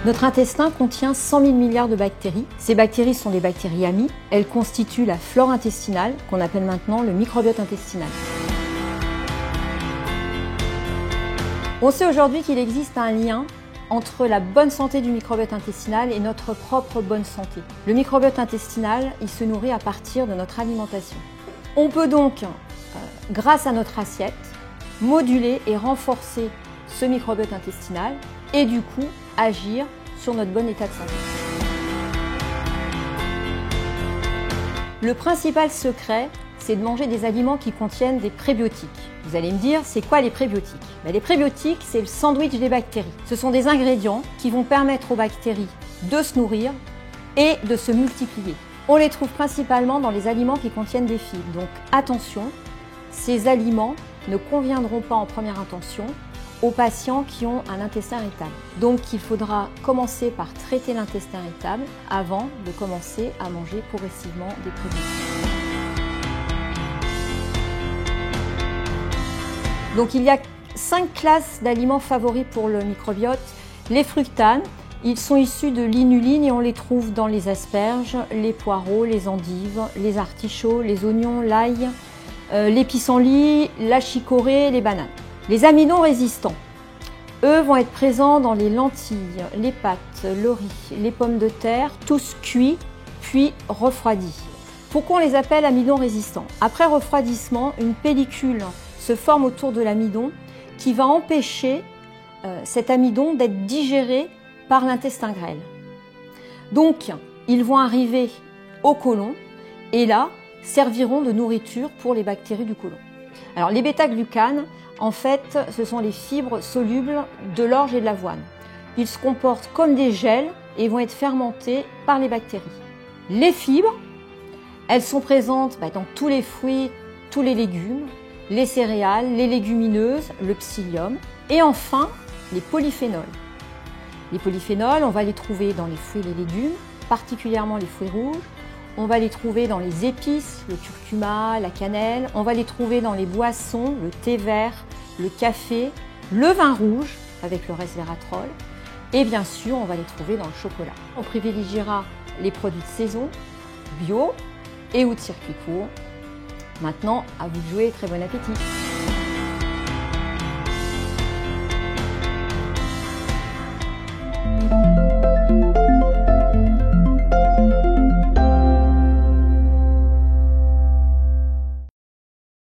Notre intestin contient 100 000 milliards de bactéries. Ces bactéries sont des bactéries amies. Elles constituent la flore intestinale, qu'on appelle maintenant le microbiote intestinal. On sait aujourd'hui qu'il existe un lien entre la bonne santé du microbiote intestinal et notre propre bonne santé. Le microbiote intestinal, il se nourrit à partir de notre alimentation. On peut donc, grâce à notre assiette, moduler et renforcer ce microbiote intestinal et du coup agir sur notre bon état de santé. Le principal secret, c'est de manger des aliments qui contiennent des prébiotiques. Vous allez me dire, c'est quoi les prébiotiques? Les prébiotiques, c'est le sandwich des bactéries. Ce sont des ingrédients qui vont permettre aux bactéries de se nourrir et de se multiplier. On les trouve principalement dans les aliments qui contiennent des fibres. Donc attention, ces aliments ne conviendront pas en première intention aux patients qui ont un intestin irritable. Donc il faudra commencer par traiter l'intestin irritable avant de commencer à manger progressivement des prébiotiques. Donc il y a 5 classes d'aliments favoris pour le microbiote. Les fructanes, ils sont issus de l'inuline et on les trouve dans les asperges, les poireaux, les endives, les artichauts, les oignons, l'ail, les pissenlits, la chicorée, les bananes. Les amidons résistants, eux, vont être présents dans les lentilles, les pâtes, le riz, les pommes de terre, tous cuits puis refroidis. Pourquoi on les appelle amidons résistants? Après refroidissement, une pellicule se forme autour de l'amidon qui va empêcher cet amidon d'être digéré par l'intestin grêle. Donc, ils vont arriver au côlon et là, serviront de nourriture pour les bactéries du côlon. Alors, les bêta-glucanes, en fait, ce sont les fibres solubles de l'orge et de l'avoine. Ils se comportent comme des gels et vont être fermentés par les bactéries. Les fibres, elles sont présentes dans tous les fruits, tous les légumes, les céréales, les légumineuses, le psyllium et enfin les polyphénols. Les polyphénols, on va les trouver dans les fruits et les légumes, particulièrement les fruits rouges. On va les trouver dans les épices, le curcuma, la cannelle. On va les trouver dans les boissons, le thé vert, le café, le vin rouge avec le resveratrol. Et bien sûr, on va les trouver dans le chocolat. On privilégiera les produits de saison, bio et ou de circuit court. Maintenant, à vous de jouer, très bon appétit!